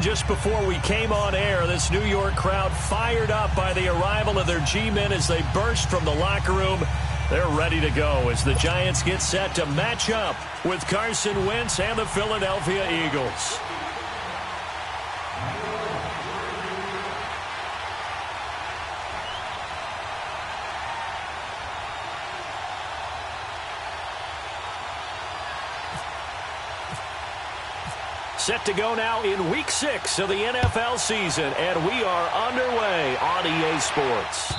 just before we came on air, this New York crowd fired up by the arrival of their G-men as they burst from the locker room. They're ready to go as the Giants get set to match up with Carson Wentz and the Philadelphia Eagles. Set to go now in Week 6 of the NFL season, and we are underway on EA Sports.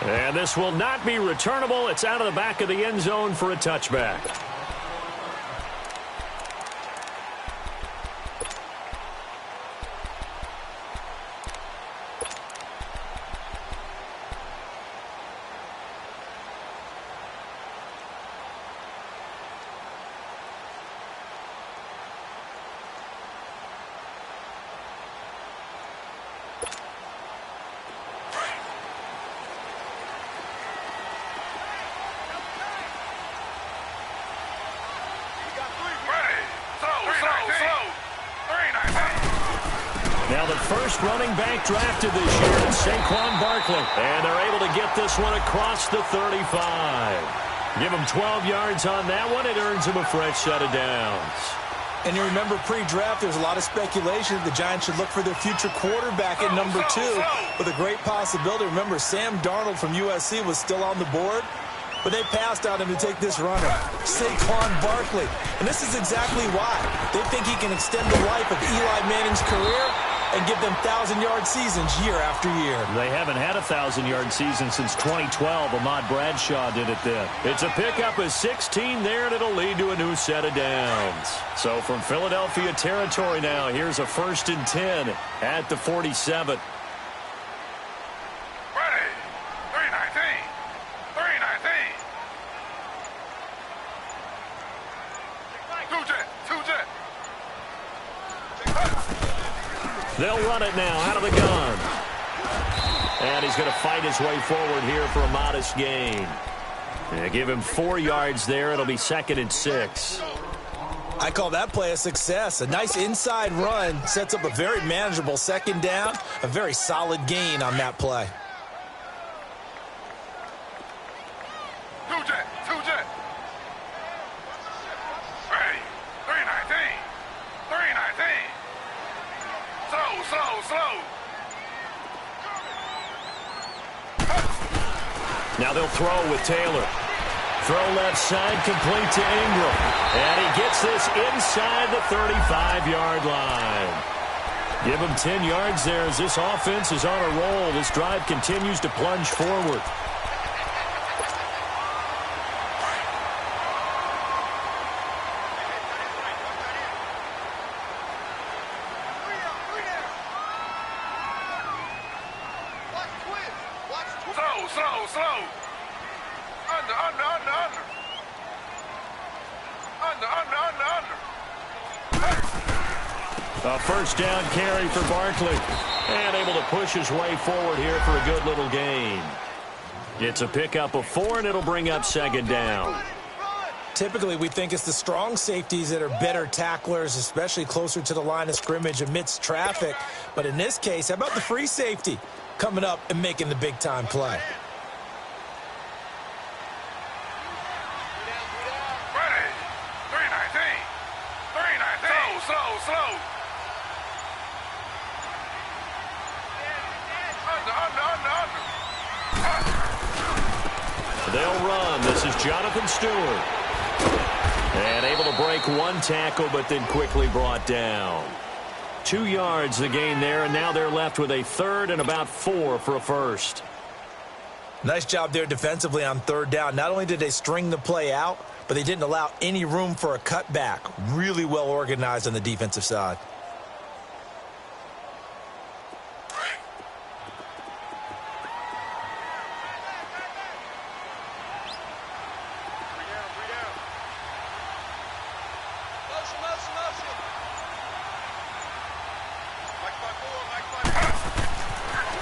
And this will not be returnable. It's out of the back of the end zone for a touchback. Now the first running back drafted this year is Saquon Barkley. And they're able to get this one across the 35. Give him 12 yards on that one. It earns him a fresh set of downs. And you remember pre-draft, there's a lot of speculation that the Giants should look for their future quarterback at number 2 with a great possibility. Remember, Sam Darnold from USC was still on the board, but they passed on him to take this runner, Saquon Barkley. And this is exactly why. They think he can extend the life of Eli Manning's career and give them 1,000-yard seasons year after year. They haven't had a 1,000-yard season since 2012. Ahmad Bradshaw did it then. It's a pickup of 16 there, and it'll lead to a new set of downs. So from Philadelphia territory now, here's a 1st and 10 at the 47. They'll run it now out of the gun. And he's going to fight his way forward here for a modest gain. Give him 4 yards there. It'll be 2nd and 6. I call that play a success. A nice inside run sets up a very manageable 2nd down. A very solid gain on that play. Now they'll throw with Taylor. Throw left side, complete to Ingram. And he gets this inside the 35-yard line. Give him 10 yards there as this offense is on a roll. This drive continues to plunge forward. A first down carry for Barkley. And able to push his way forward here for a good little gain. It's a pickup of 4, and it'll bring up 2nd down. Typically, we think it's the strong safeties that are better tacklers, especially closer to the line of scrimmage amidst traffic. But in this case, how about the free safety coming up and making the big-time play? They'll run. This is Jonathan Stewart. And able to break 1 tackle, but then quickly brought down. 2 yards the gain there, and now they're left with a 3rd and about 4 for a first. Nice job there defensively on 3rd down. Not only did they string the play out, but they didn't allow any room for a cutback. Really well organized on the defensive side.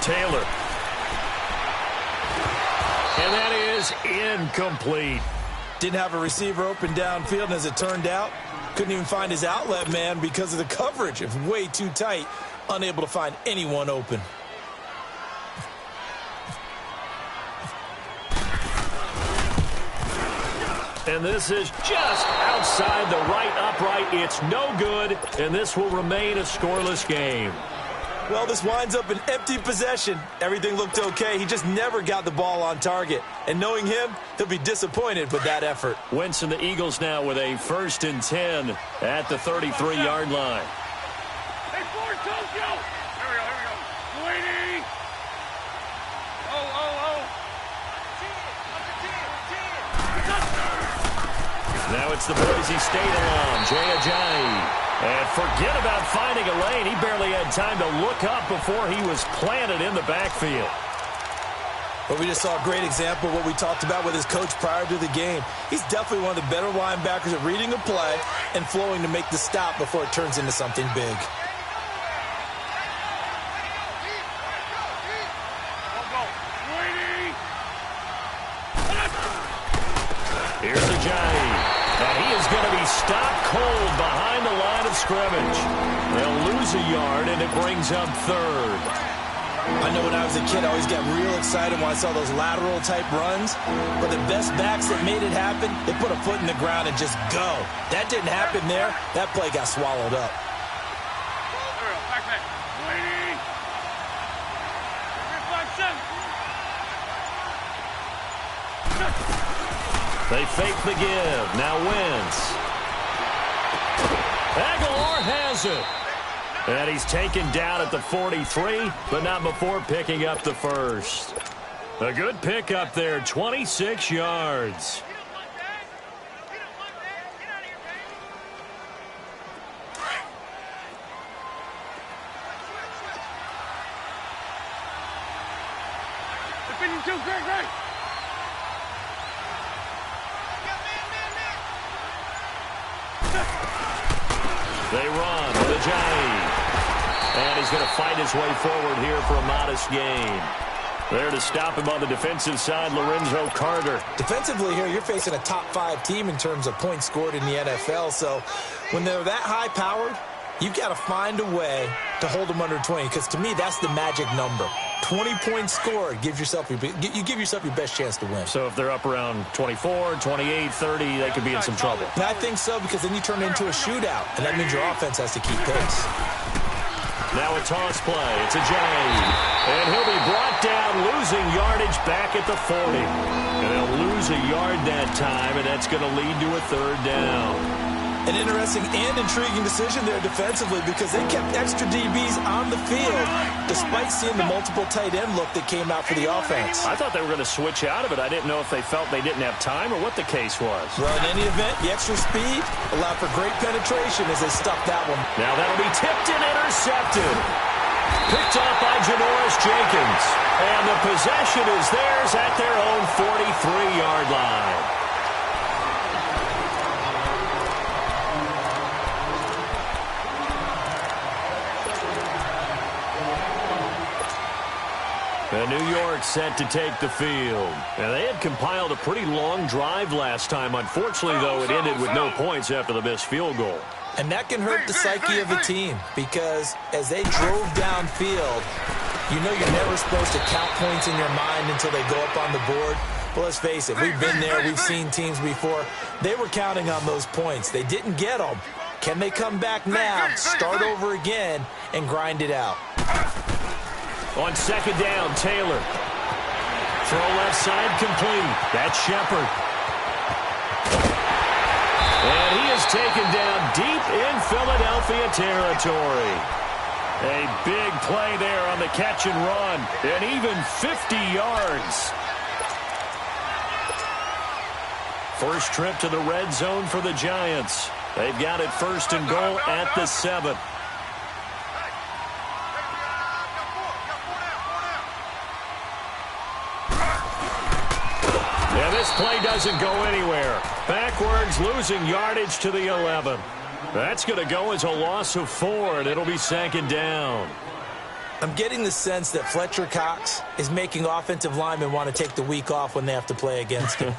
Taylor. And that is incomplete. Didn't have a receiver open downfield, and as it turned out, Couldn't even find his outlet man because of the coverage. It's way too tight. Unable to find anyone open. And this is just outside the right upright. It's no good, and this will remain a scoreless game. Well, this winds up an empty possession. Everything looked okay. He just never got the ball on target. And knowing him, he'll be disappointed with that effort. Wentz and the Eagles now with a 1st and 10 at the 33-yard line. Hey, forward, Tokyo! Here we go. Waiting! Now it's the Boise State alum, Jay Ajayi. And forget about finding a lane. He barely had time to look up before he was planted in the backfield. But we just saw a great example of what we talked about with his coach prior to the game. He's definitely one of the better linebackers at reading a play and flowing to make the stop before it turns into something big. Here's Ajayi. And he is going to be stopped cold behind the line of scrimmage. They'll lose a yard, and it brings up 3rd. I know when I was a kid, I always got real excited when I saw those lateral-type runs. But the best backs that made it happen, they put a foot in the ground and just go. That didn't happen there. That play got swallowed up. They fake the give. Now Wentz. Aguilar has it. And he's taken down at the 43, but not before picking up the 1st. A good pickup there, 26 yards. Great. They run with Ajayi. And he's going to fight his way forward here for a modest gain. There to stop him on the defensive side, Lorenzo Carter. Defensively here, you're facing a top-5 team in terms of points scored in the NFL. So when they're that high-powered, you've got to find a way to hold them under 20. Because to me, that's the magic number. 20 points scored, you give yourself your best chance to win. So if they're up around 24, 28, 30, they could be in some trouble. And I think so, because then you turn it into a shootout, and that means your offense has to keep pace. Now a toss play. It's Ajayi. And he'll be brought down, losing yardage back at the 40. And they'll lose a yard that time, and that's going to lead to a 3rd down. An interesting and intriguing decision there defensively, because they kept extra DBs on the field despite seeing the multiple tight end look that came out for the offense. I thought they were going to switch out of it. I didn't know if they felt they didn't have time or what the case was. Well, in any event, the extra speed allowed for great penetration as they stuffed that one. Now that'll be tipped and intercepted. Picked up by Janoris Jenkins. And the possession is theirs at their own 43-yard line. And New York set to take the field. And they had compiled a pretty long drive last time. Unfortunately, though, it ended with no points after the missed field goal. And that can hurt the psyche of the team, because as they drove downfield, you know you're never supposed to count points in your mind until they go up on the board. But let's face it, we've been there, we've seen teams before. They were counting on those points. They didn't get them. Can they come back now, start over again, and grind it out? On 2nd down, Taylor. Throw left side complete. That's Shepard. And he is taken down deep in Philadelphia territory. A big play there on the catch and run. And even 50 yards. First trip to the red zone for the Giants. They've got it 1st and goal at the 7. This play doesn't go anywhere. Backwards, losing yardage to the 11. That's going to go as a loss of 4, and it'll be 2nd down. I'm getting the sense that Fletcher Cox is making offensive linemen want to take the week off when they have to play against him.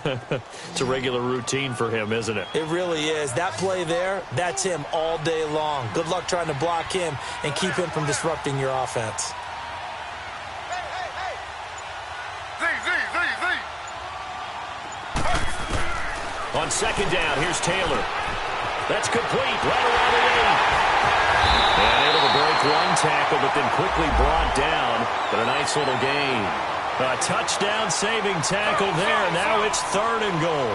It's a regular routine for him, isn't it? It really is. That play there, that's him all day long. Good luck trying to block him and keep him from disrupting your offense. On second down, here's Taylor. That's complete, right around the 8. And able to break one tackle, but then quickly brought down. But a nice little gain. A touchdown-saving tackle there. Now it's 3rd and goal.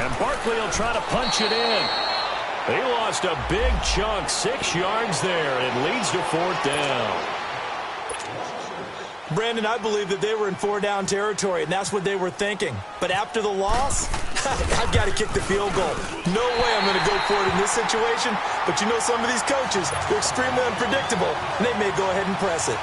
And Barkley will try to punch it in. He lost a big chunk, 6 yards there, and leads to 4th down. Brandon, I believe that they were in 4-down territory, and that's what they were thinking. But after the loss, I've got to kick the field goal. No way I'm going to go for it in this situation, but you know some of these coaches, they're extremely unpredictable, and they may go ahead and press it.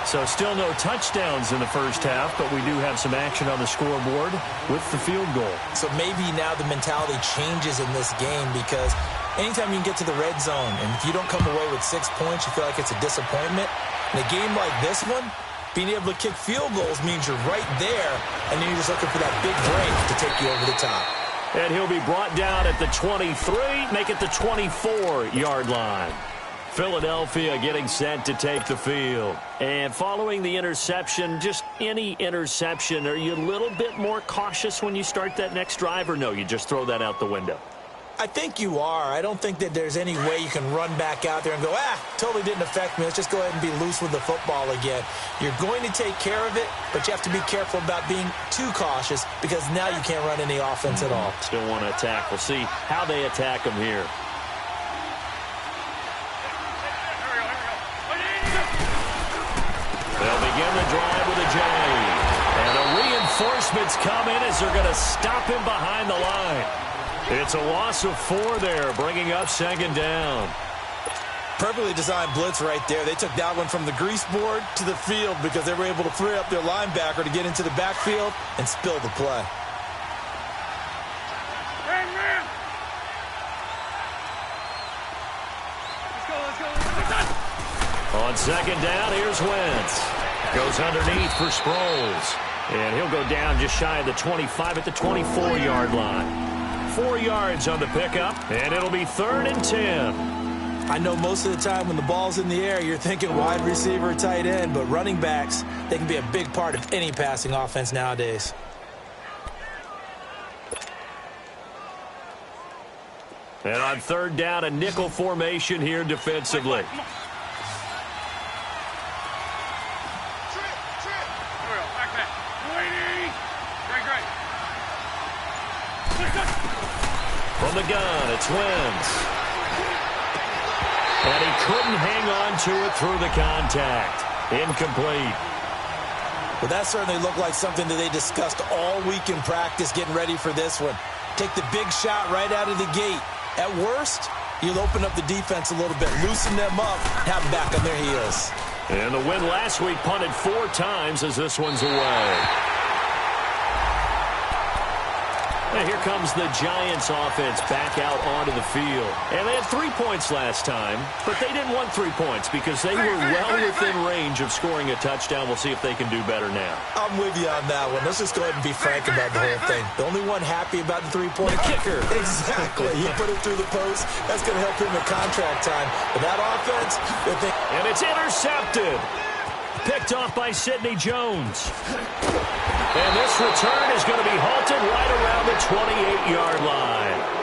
So still no touchdowns in the first half, but we do have some action on the scoreboard with the field goal. So maybe now the mentality changes in this game because anytime you can get to the red zone, and if you don't come away with 6 points, you feel like it's a disappointment. In a game like this one, being able to kick field goals means you're right there, and then you're just looking for that big break to take you over the top. And he'll be brought down at the 23, make it the 24-yard line. Philadelphia getting set to take the field. And following the interception, just any interception, are you a little bit more cautious when you start that next drive, or no, you just throw that out the window? I think you are. I don't think that there's any way you can run back out there and go, totally didn't affect me. Let's just go ahead and be loose with the football again. You're going to take care of it, but you have to be careful about being too cautious because now you can't run any offense at all. Still want to attack. We'll see how they attack them here. They'll begin the drive with a J. And the reinforcements come in as they're going to stop him behind the line. It's a loss of 4 there, bringing up 2nd down. Perfectly designed blitz right there. They took that one from the grease board to the field because they were able to free up their linebacker to get into the backfield and spill the play. On 2nd down, here's Wentz. Goes underneath for Sproles. And he'll go down just shy of the 25 at the 24-yard line. 4 yards on the pickup, and it'll be 3rd and 10. I know most of the time when the ball's in the air, you're thinking wide receiver, tight end, but running backs, they can be a big part of any passing offense nowadays. And on 3rd down, a nickel formation here defensively. From the gun, it's Wentz. And he couldn't hang on to it through the contact. Incomplete. Well, that certainly looked like something that they discussed all week in practice getting ready for this one. Take the big shot right out of the gate. At worst, you'll open up the defense a little bit, loosen them up, have them back on their heels. And the win last week punted 4 times as this one's away. And here comes the Giants offense back out onto the field. And they had 3 points last time, but they didn't want 3 points because they were well within range of scoring a touchdown. We'll see if they can do better now. I'm with you on that one. Let's just go ahead and be frank about the whole thing. The only one happy about the 3-point kicker. Exactly. He put it through the post. That's going to help him in contract time. But that offense, and it's intercepted. Picked off by Sidney Jones. And this return is going to be halted right around the 28-yard line.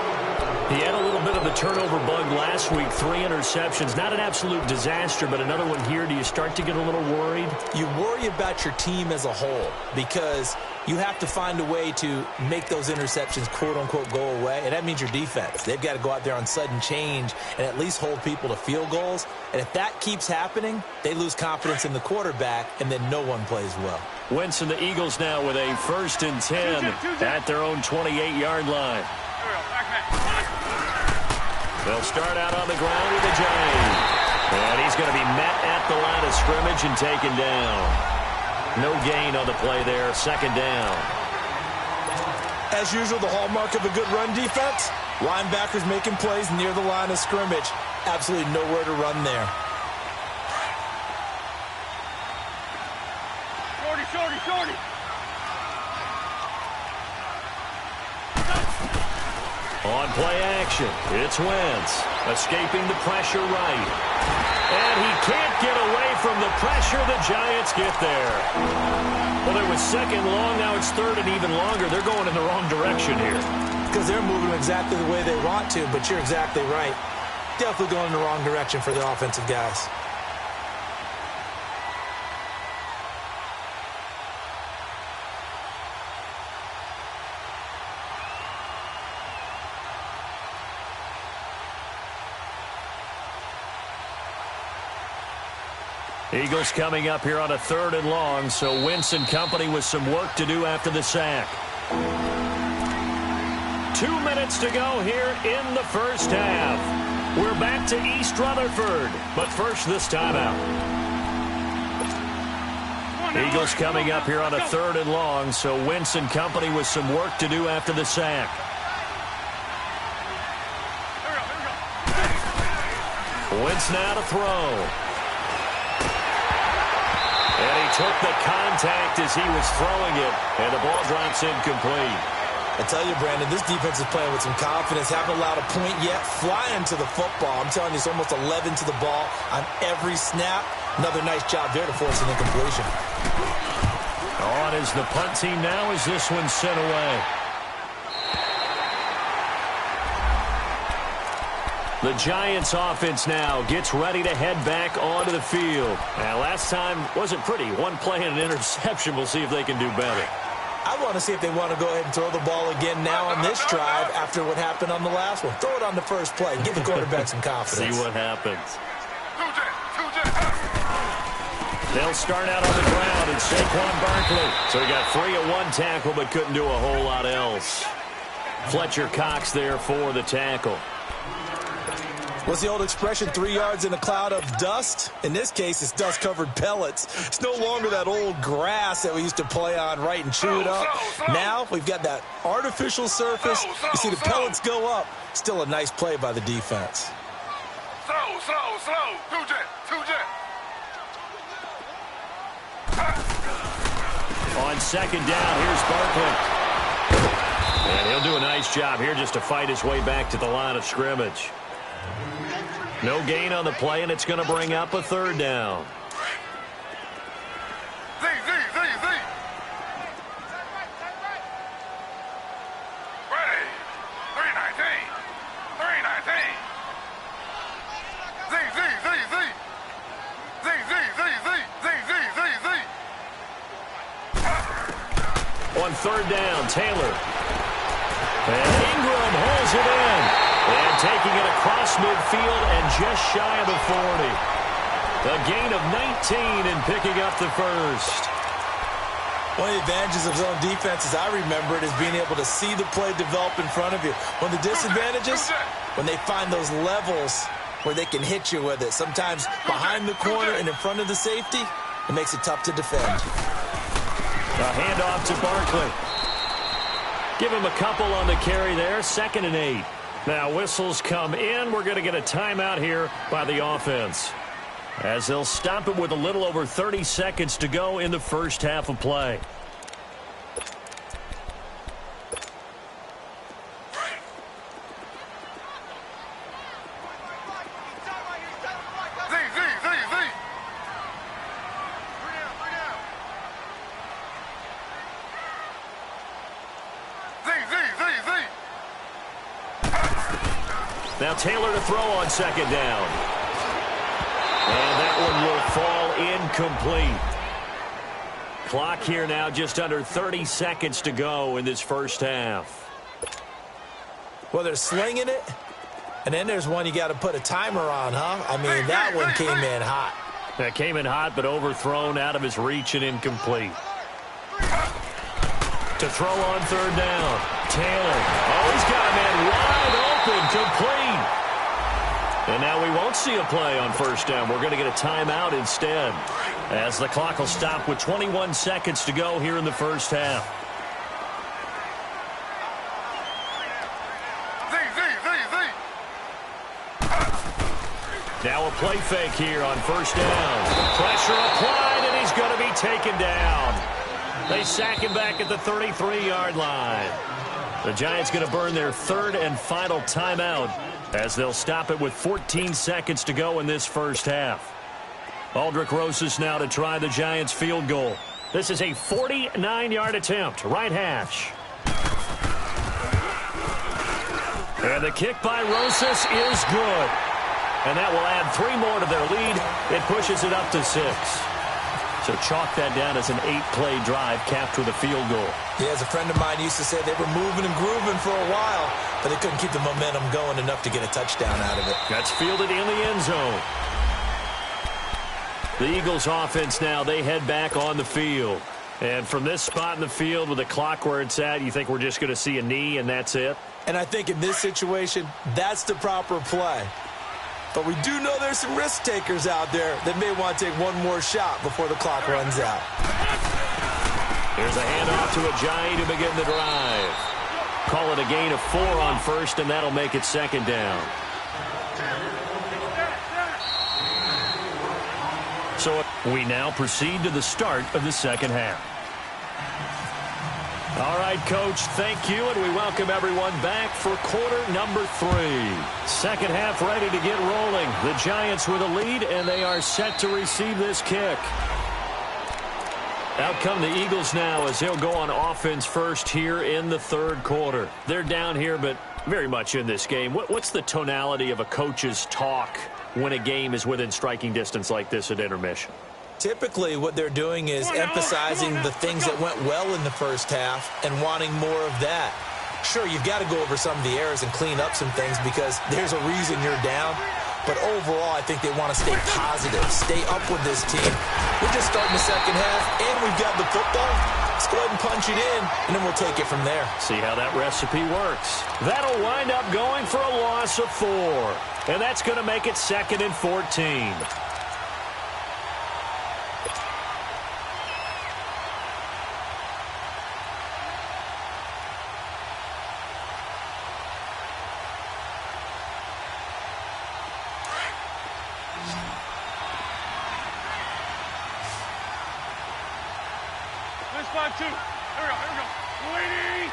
He had a little bit of the turnover bug last week, 3 interceptions. Not an absolute disaster, but another one here. Do you start to get a little worried? You worry about your team as a whole because you have to find a way to make those interceptions, quote-unquote, go away, and that means your defense. They've got to go out there on sudden change and at least hold people to field goals. And if that keeps happening, they lose confidence in the quarterback, and then no one plays well. Wentz and the Eagles now with a 1st and 10 at their own 28-yard line. They'll start out on the ground with a J. And he's going to be met at the line of scrimmage and taken down. No gain on the play there. Second down. As usual, the hallmark of a good run defense, linebackers making plays near the line of scrimmage. Absolutely nowhere to run there. Shorty. On play action, it's Wentz, escaping the pressure right. And he can't get away from the pressure. The Giants get there. Well, there was second long, now it's third and even longer. They're going in the wrong direction here. Because they're moving exactly the way they want to, but you're exactly right. Definitely going in the wrong direction for the offensive guys. Eagles coming up here on a third and long, so Wentz and company with some work to do after the sack. 2 minutes to go here in the first half. We're back to East Rutherford, but first this timeout. Eagles coming up here on a third and long, so Wentz and company with some work to do after the sack. Wentz now to throw. And he took the contact as he was throwing it, and the ball drops incomplete. I tell you, Brandon, this defense is playing with some confidence. Haven't allowed a point yet. Flying to the football. I'm telling you, it's almost 11 to the ball on every snap. Another nice job there to force an incompletion. On is the punt team now as this one's sent away. The Giants offense now gets ready to head back onto the field. Now, last time wasn't pretty. One play and an interception. We'll see if they can do better. I want to see if they want to go ahead and throw the ball again now on this drive after what happened on the last one. Throw it on the first play. Give the quarterback some confidence. See what happens. They'll start out on the ground and Saquon Barkley. So he got free of one tackle but couldn't do a whole lot else. Fletcher Cox there for the tackle. What's the old expression, 3 yards in a cloud of dust? In this case, it's dust-covered pellets. It's no longer that old grass that we used to play on, right, and chew it up. Now we've got that artificial surface. You see the pellets go up. Still a nice play by the defense. Slow. 2-jet. On second down, here's Barkley. And he'll do a nice job here just to fight his way back to the line of scrimmage. No gain on the play, and it's going to bring up a third down. Z. Ready. 319. Z. On third down, Taylor. And Ingram holds it in. And taking it across midfield and just shy of the 40. A gain of 19 and picking up the first. One of the advantages of zone defense, as I remember it, is being able to see the play develop in front of you. One of the disadvantages, when they find those levels where they can hit you with it. Sometimes behind the corner and in front of the safety, it makes it tough to defend. A handoff to Barkley. Give him a couple on the carry there. 2nd and 8. Now whistles come in. We're going to get a timeout here by the offense, as they'll stop it with a little over 30 seconds to go in the first half of play. Now Taylor to throw on second down. And that one will fall incomplete. Clock here now just under 30 seconds to go in this first half. Well, they're slinging it, and then there's one you got to put a timer on, huh? I mean, that one came in hot. That came in hot, but overthrown, out of his reach and incomplete. To throw on third down. Taylor. Oh, he's got a man wide open, complete. And now we won't see a play on first down. We're going to get a timeout instead. As the clock will stop with 21 seconds to go here in the first half. Now a play fake here on first down. Pressure applied, and he's going to be taken down. They sack him back at the 33-yard line. The Giants going to burn their third and final timeout as they'll stop it with 14 seconds to go in this first half. Aldrick Rosas now to try the Giants field goal. This is a 49-yard attempt, right hash. And the kick by Rosas is good. And that will add 3 more to their lead. It pushes it up to 6. So chalk that down as an 8-play drive capped with a field goal. Yeah, as a friend of mine used to say, they were moving and grooving for a while, but they couldn't keep the momentum going enough to get a touchdown out of it. That's fielded in the end zone. The Eagles offense now, they head back on the field. And from this spot in the field with the clock where it's at, you think we're just going to see a knee and that's it? And I think in this situation, that's the proper play. But we do know there's some risk takers out there that may want to take one more shot before the clock runs out. Here's a handoff to Ajayi to begin the drive. Call it a gain of 4 on first, and that'll make it second down. So we now proceed to the start of the second half. All right, Coach, thank you, and we welcome everyone back for quarter number 3. Second half ready to get rolling. The Giants with a lead, and they are set to receive this kick. Out come the Eagles now as they'll go on offense first here in the third quarter. They're down here, but very much in this game. What's the tonality of a coach's talk when a game is within striking distance like this at intermission? Typically, what they're doing is emphasizing the things that went well in the first half and wanting more of that. Sure, you've got to go over some of the errors and clean up some things because there's a reason you're down. But overall, I think they want to stay positive, stay up with this team. We're just starting the second half, and we've got the football. Let's go ahead and punch it in, and then we'll take it from there. See how that recipe works. That'll wind up going for a loss of 4. And that's going to make it 2nd and 14. Two. Here we go. Waiting.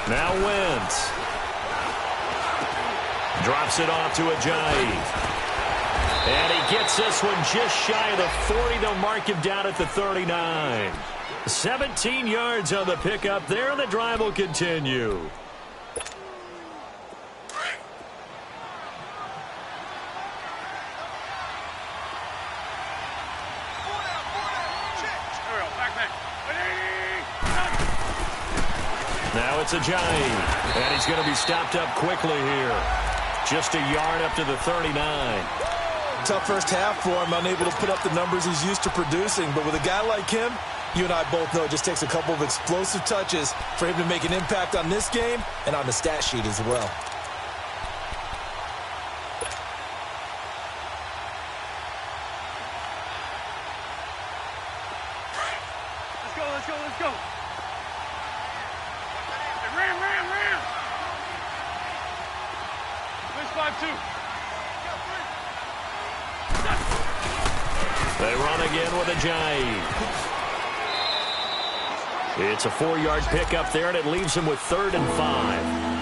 Now Wentz. Drops it off to Ajayi. And he gets this one just shy of the 40. They'll mark him down at the 39. 17 yards on the pickup there, and the drive will continue. Now it's Ajayi, and he's going to be stopped up quickly here. Just a yard up to the 39. Tough first half for him, unable to put up the numbers he's used to producing. But with a guy like him, you and I both know it just takes a couple of explosive touches for him to make an impact on this game and on the stat sheet as well. Let's go. Ram. Let's 5-2. They run again with Ajayi. It's a 4-yard pickup there, and it leaves him with 3rd and 5.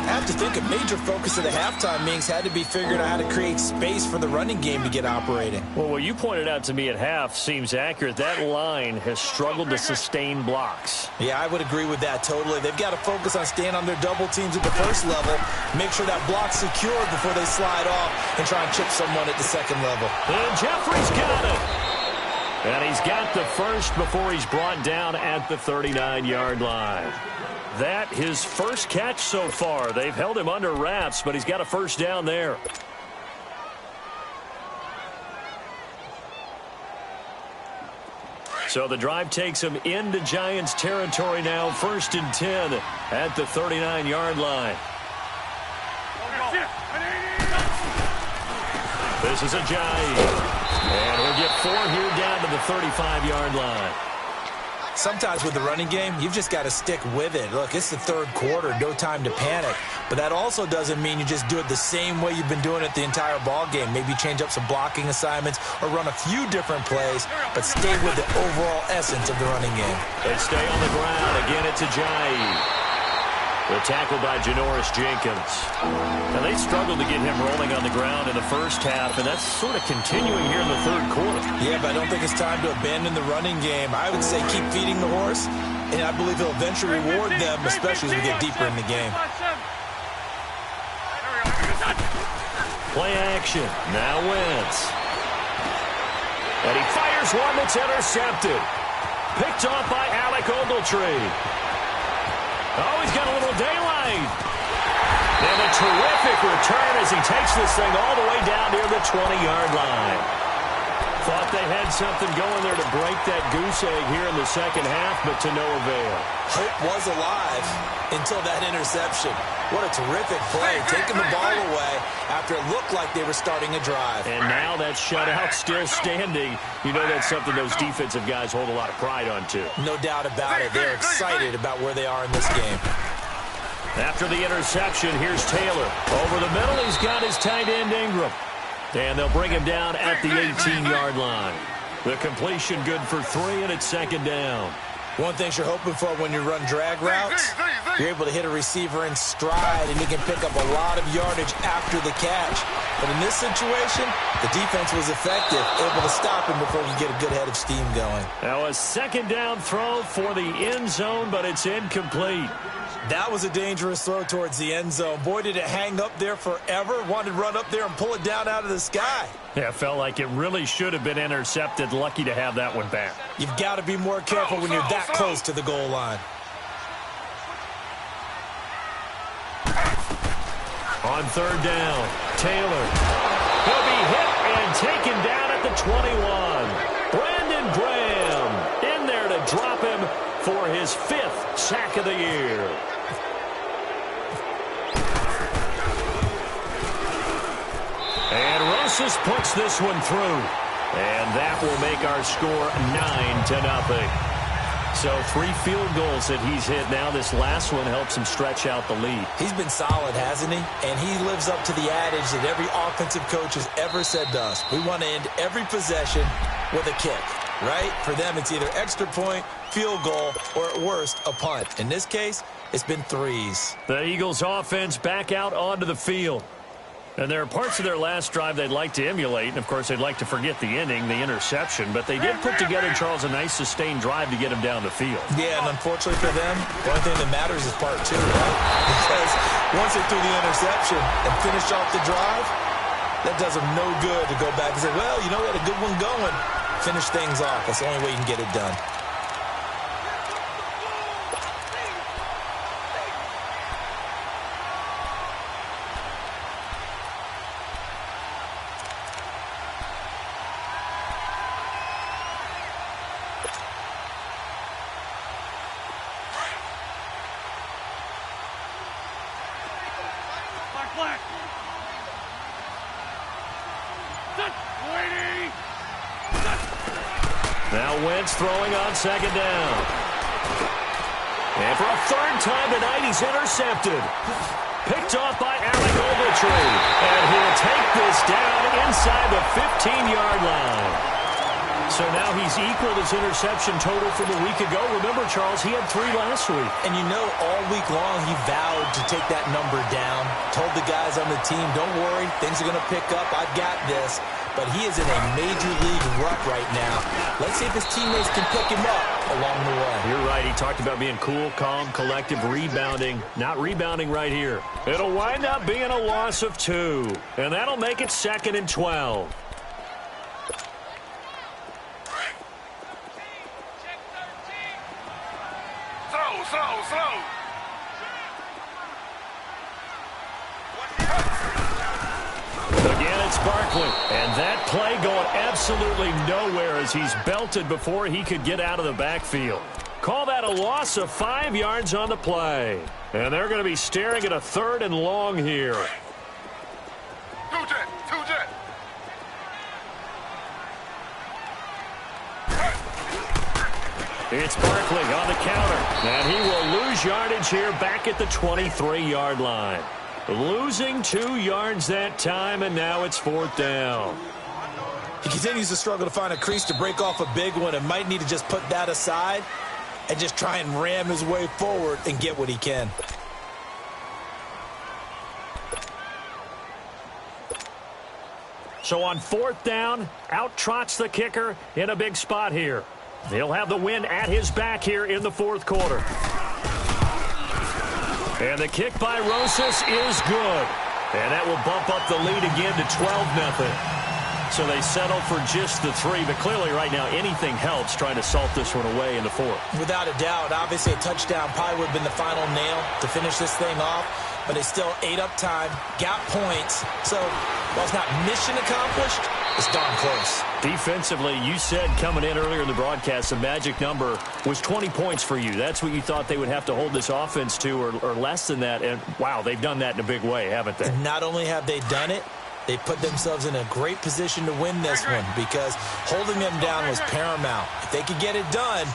I have to think a major focus of the halftime meetings had to be figuring out how to create space for the running game to get operating. Well, what you pointed out to me at half seems accurate. That line has struggled to sustain blocks. Yeah, I would agree with that totally. They've got to focus on staying on their double teams at the first level, make sure that block's secured before they slide off and try and chip someone at the second level. And Jeffrey's got it. And he's got the first before he's brought down at the 39-yard line. That his first catch so far. They've held him under wraps, but he's got a first down there. So the drive takes him into Giants territory now. 1st and 10 at the 39-yard line. This is Ajayi. And he'll get 4 here down to the 35-yard line. Sometimes with the running game, you've just got to stick with it. Look, it's the third quarter, no time to panic. But that also doesn't mean you just do it the same way you've been doing it the entire ball game. Maybe change up some blocking assignments or run a few different plays, but stay with the overall essence of the running game. They stay on the ground. Again, it's Ajayi. The tackle by Janoris Jenkins. Now, they struggled to get him rolling on the ground in the first half, and that's sort of continuing here in the third quarter. Yeah, but I don't think it's time to abandon the running game. I would say keep feeding the horse, and I believe he'll eventually reward them, especially as we get deeper in the game. Play action. Now Wentz. And he fires one that's intercepted. Picked off by Alec Ogletree. Oh, he's got a little daylight. And a terrific return as he takes this thing all the way down near the 20-yard line. Thought they had something going there to break that goose egg here in the second half, but to no avail. Hope was alive until that interception. What a terrific play, taking the ball away after it looked like they were starting a drive. And now that shutout still standing. You know that's something those defensive guys hold a lot of pride on, too. No doubt about it. They're excited about where they are in this game. After the interception, here's Taylor. Over the middle, he's got his tight end Ingram. And they'll bring him down at the 18-yard line. The completion good for 3, and it's second down. One thing you're hoping for when you run drag routes, you're able to hit a receiver in stride, and he can pick up a lot of yardage after the catch. But in this situation, the defense was effective, able to stop him before he get a good head of steam going. Now a second down throw for the end zone, but it's incomplete. That was a dangerous throw towards the end zone. Boy, did it hang up there forever. Wanted to run up there and pull it down out of the sky. Yeah, it felt like it really should have been intercepted. Lucky to have that one back. You've got to be more careful when you're that close to the goal line. On third down, Taylor. He'll be hit and taken down at the 21. Brandon Graham in there to drop him for his 5th sack of the year. And Rosas puts this one through. And that will make our score 9-0. So 3 field goals that he's hit now. This last one helps him stretch out the lead. He's been solid, hasn't he? And he lives up to the adage that every offensive coach has ever said to us. We want to end every possession with a kick, right? For them, it's either extra point, field goal, or at worst, a punt. In this case, it's been 3s. The Eagles offense back out onto the field. And there are parts of their last drive they'd like to emulate. And, of course, they'd like to forget the ending, the interception. But they did put together, Charles, a nice sustained drive to get him down the field. Yeah, and unfortunately for them, the only thing that matters is part 2, right? Because once they threw the interception and finished off the drive, that does them no good to go back and say, well, you know, we had a good one going. Finish things off. That's the only way you can get it done. Now Wentz throwing on second down. And for a 3rd time tonight, he's intercepted. Picked off by Alec Ogletree. And he'll take this down inside the 15-yard line. So now he's equaled his interception total from a week ago. Remember, Charles, he had 3 last week. And you know, all week long he vowed to take that number down. Told the guys on the team, don't worry, things are going to pick up. I've got this. But he is in a major league rut right now. Let's see if his teammates can pick him up along the way. You're right. He talked about being cool, calm, collective, rebounding. Not rebounding right here. It'll wind up being a loss of 2. And that'll make it 2nd and 12. Slow. Again, it's Barkley. And that play going absolutely nowhere as he's belted before he could get out of the backfield. Call that a loss of 5 yards on the play. And they're going to be staring at a 3rd and long here. Two jet. It's Barkley on the counter. And he will lose yardage here back at the 23-yard line. Losing 2 yards that time, and now it's 4th down. He continues to struggle to find a crease to break off a big one and might need to just put that aside and just try and ram his way forward and get what he can. So on 4th down, out trots the kicker in a big spot here. He'll have the win at his back here in the 4th quarter. And the kick by Rosas is good. And that will bump up the lead again to 12-0. So they settle for just the 3. But clearly right now anything helps trying to salt this one away in the 4th. Without a doubt. Obviously a touchdown probably would have been the final nail to finish this thing off. But they still ate up time, got points. So while it's not mission accomplished, it's darn close. Defensively, you said coming in earlier in the broadcast, the magic number was 20 points for you. That's what you thought they would have to hold this offense to, or less than that. And, wow, they've done that in a big way, haven't they? And not only have they done it, they put themselves in a great position to win this one because holding them down was paramount. If they could get it done,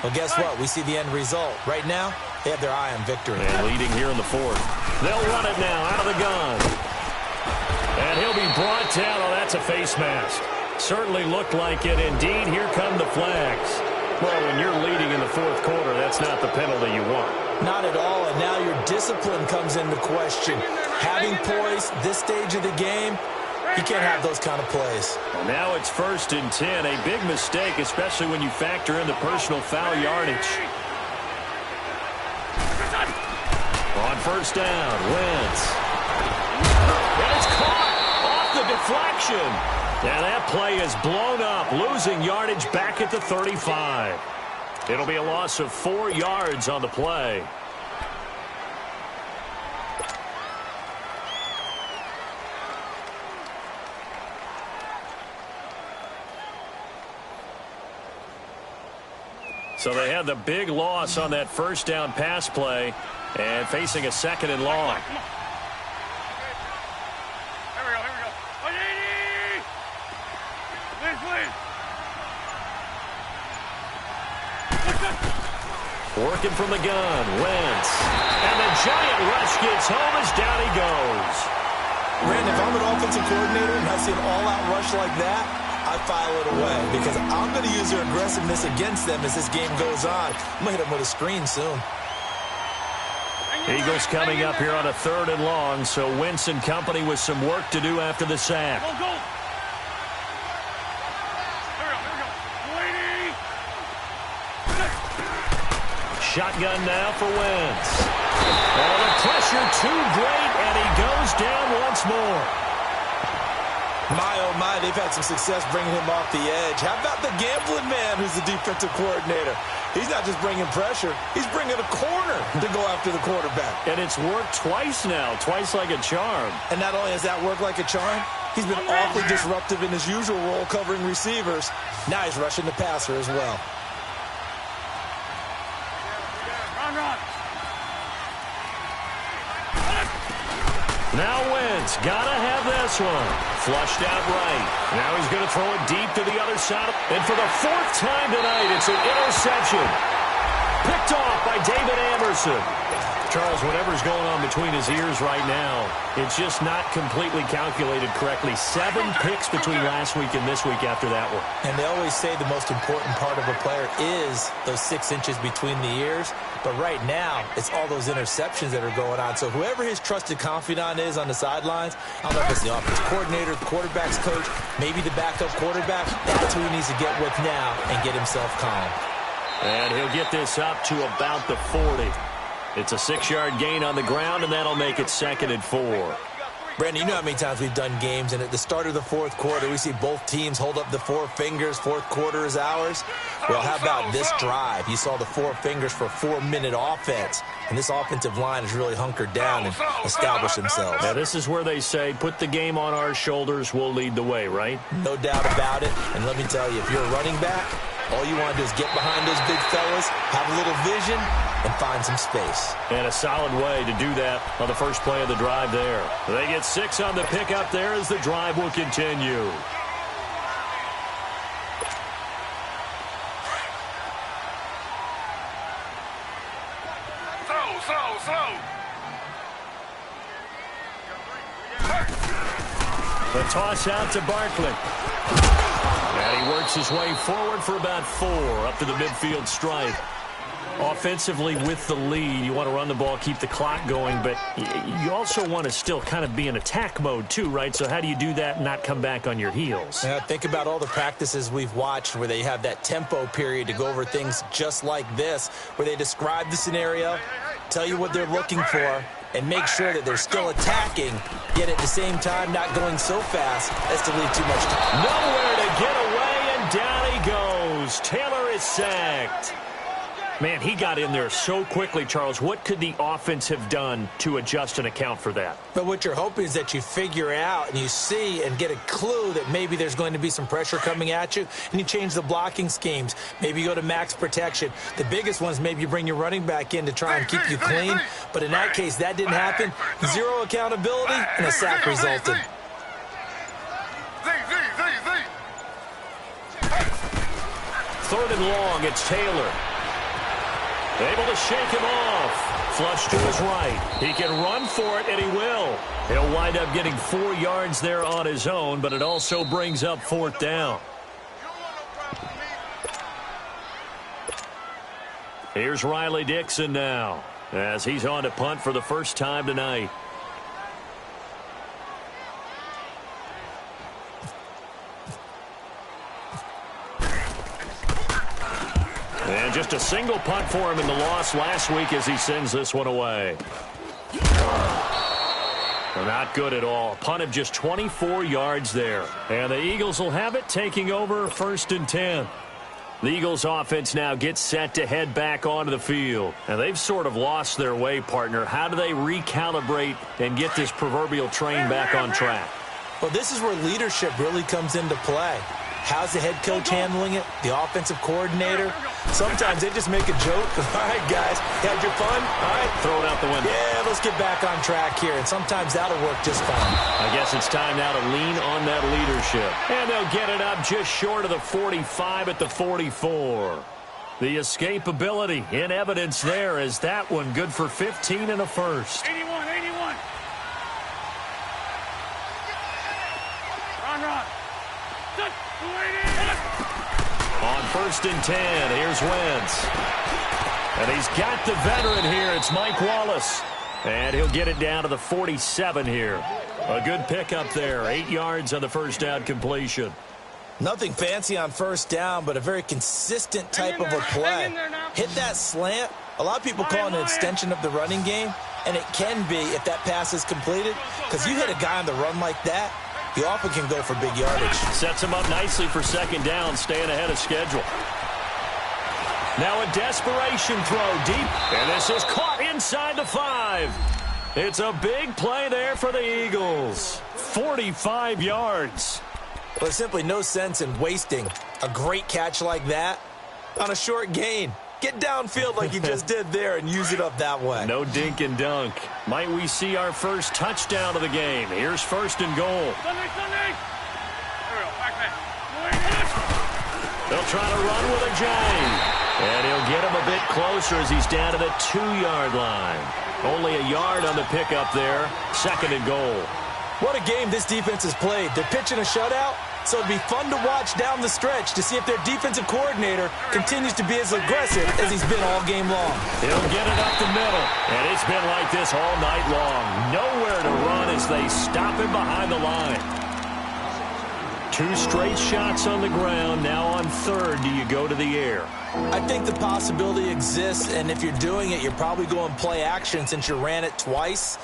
well, guess what? We see the end result. Right now, they have their eye on victory. And leading here in the 4th. They'll run it now out of the gun. And he'll be brought down. Oh, that's a face mask. Certainly looked like it. Indeed, here come the flags. Well, when you're leading in the 4th quarter, that's not the penalty you want. Not at all, and now your discipline comes into question. Having poise this stage of the game, you can't have those kind of plays. And now it's 1st and 10. A big mistake, especially when you factor in the personal foul yardage. On 1st down, Wentz. And it's caught off the deflection. And that play is blown up, losing yardage back at the 35. It'll be a loss of 4 yards on the play. So they had the big loss on that 1st down pass play and facing a 2nd and long. Working from the gun, Wentz. And the giant rush gets home as down he goes. Brandon, if I'm an offensive coordinator and I see an all-out rush like that, I file it away because I'm going to use their aggressiveness against them as this game goes on. I'm going to hit them with a screen soon. Eagles coming up here on a 3rd and long, so Wentz and company with some work to do after the sack. Shotgun now for Wentz. Oh, the pressure too great, and he goes down once more. My, oh my, they've had some success bringing him off the edge. How about the gambling man who's the defensive coordinator? He's not just bringing pressure. He's bringing a corner to go after the quarterback. And it's worked twice now, twice like a charm. And not only has that worked like a charm, he's been awfully disruptive in his usual role covering receivers. Now he's rushing the passer as well. Now Wentz, gotta have this one. Flushed out right. Now he's gonna throw it deep to the other side. And for the 4th time tonight, it's an interception. Picked off by David Anderson. Charles, whatever's going on between his ears right now, it's just not completely calculated correctly. 7 picks between last week and this week after that one. And they always say the most important part of a player is those 6 inches between the ears. But right now, it's all those interceptions that are going on. So whoever his trusted confidant is on the sidelines, I don't know if it's the offensive coordinator, the quarterback's coach, maybe the backup quarterback, that's who he needs to get with now and get himself calm. And he'll get this up to about the 40. It's a 6-yard gain on the ground, and that'll make it 2nd and 4. Brandon, you know how many times we've done games, and at the start of the 4th quarter, we see both teams hold up the 4 fingers, 4th quarter is ours. Well, how about this drive? You saw the 4 fingers for 4-minute offense, and this offensive line has really hunkered down and established themselves. Now, this is where they say, put the game on our shoulders, we'll lead the way, right? No doubt about it, and let me tell you, if you're a running back, all you want to do is get behind those big fellas, have a little vision, and find some space. And a solid way to do that on the first play of the drive there. They get 6 on the pickup there as the drive will continue. slow. The toss out to Barkley. And he works his way forward for about 4 up to the midfield stripe. Offensively with the lead, you want to run the ball, keep the clock going, but you also want to still kind of be in attack mode too, right? So how do you do that and not come back on your heels? Yeah, think about all the practices we've watched where they have that tempo period to go over things just like this, where they describe the scenario, tell you what they're looking for, and make sure that they're still attacking, yet at the same time not going so fast as to leave too much time. Nowhere to get away, and down he goes. Taylor is sacked. Man, he got in there so quickly, Charles. What could the offense have done to adjust and account for that? But what you're hoping is that you figure out and you see and get a clue that maybe there's going to be some pressure coming at you, and you change the blocking schemes. Maybe you go to max protection. The biggest one is maybe you bring your running back in to try and keep you clean. But in that case, that didn't happen. 0 accountability, and a sack resulted. 3rd and long, it's Taylor. Able to shake him off. Flush to his right. He can run for it, and he will. He'll wind up getting 4 yards there on his own, but it also brings up 4th down. Here's Riley Dixon now, as he's on to punt for the first time tonight. And just a single punt for him in the loss last week as he sends this one away. Not good at all. Punt of just 24 yards there. And the Eagles will have it, taking over 1st and 10. The Eagles offense now gets set to head back onto the field. And they've sort of lost their way, partner. How do they recalibrate and get this proverbial train back on track? Well, this is where leadership really comes into play. How's the head coach handling it? The offensive coordinator? Sometimes they just make a joke. All right, guys, had your fun? All right. Throw it out the window. Yeah, let's get back on track here. And sometimes that'll work just fine. I guess it's time now to lean on that leadership. And they'll get it up just short of the 45 at the 44. The escapability in evidence there as that one good for 15 and a first. 81. Run. On 1st and 10, here's Wentz. And he's got the veteran here. It's Mike Wallace. And he'll get it down to the 47 here. A good pickup there. 8 yards on the first down completion. Nothing fancy on 1st down, but a very consistent type of a play. Hit that slant. A lot of people call it an extension of the running game, and it can be if that pass is completed, because you hit a guy on the run like that, he often can go for big yardage. Sets him up nicely for 2nd down, staying ahead of schedule. Now a desperation throw deep, and this is caught inside the 5. It's a big play there for the Eagles. 45 yards. Well, there's simply no sense in wasting a great catch like that on a short gain. Get downfield like you just did there and use it up that way. No dink and dunk. Might we see our first touchdown of the game? Here's 1st and goal. Sunday. There we go. Back. They'll try to run with a giant. And he'll get him a bit closer as he's down to the 2-yard line. Only a yard on the pickup there. 2nd and goal. What a game this defense has played. They're pitching a shutout, so it'd be fun to watch down the stretch to see if their defensive coordinator continues to be as aggressive as he's been all game long. He'll get it up the middle, and it's been like this all night long. Nowhere to run as they stop him behind the line. 2 straight shots on the ground. Now on 3rd, do you go to the air? I think the possibility exists, and if you're doing it, you're probably going play action since you ran it twice.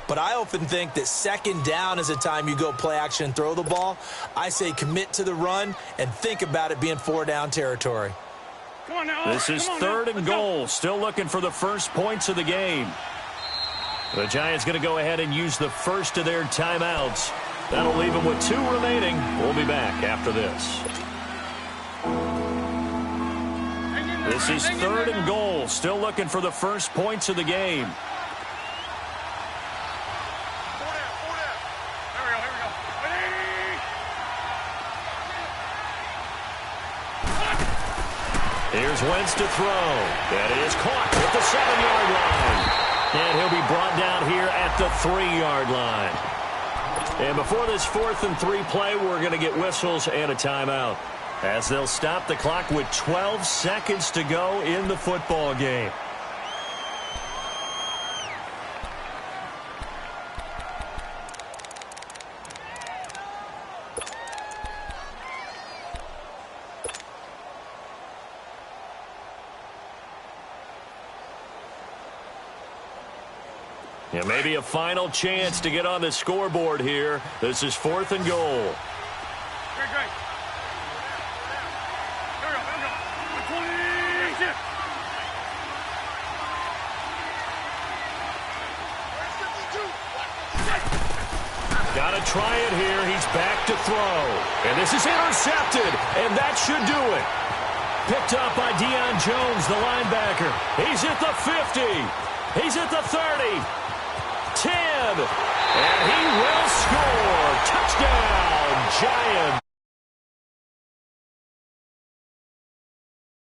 But I often think that 2nd down is a time you go play action and throw the ball. I say commit to the run and think about it being 4-down territory. Come on now. This is 3rd and goal. Still looking for the first points of the game. The Giants going to go ahead and use the first of their timeouts. That'll leave them with 2 remaining. We'll be back after this. This is 3rd and goal. Still looking for the first points of the game. Here's Wentz to throw. That is caught at the 7-yard line. And he'll be brought down here at the 3-yard line. And before this 4th and 3 play, we're going to get whistles and a timeout, as they'll stop the clock with 12 seconds to go in the football game. And maybe a final chance to get on the scoreboard here. This is 4th and goal. Great. Here we go. 20. Got to try it here. He's back to throw. And this is intercepted. And that should do it. Picked up by Deion Jones, the linebacker. He's at the 50. He's at the 30. 10, and he will score. Touchdown, Giants.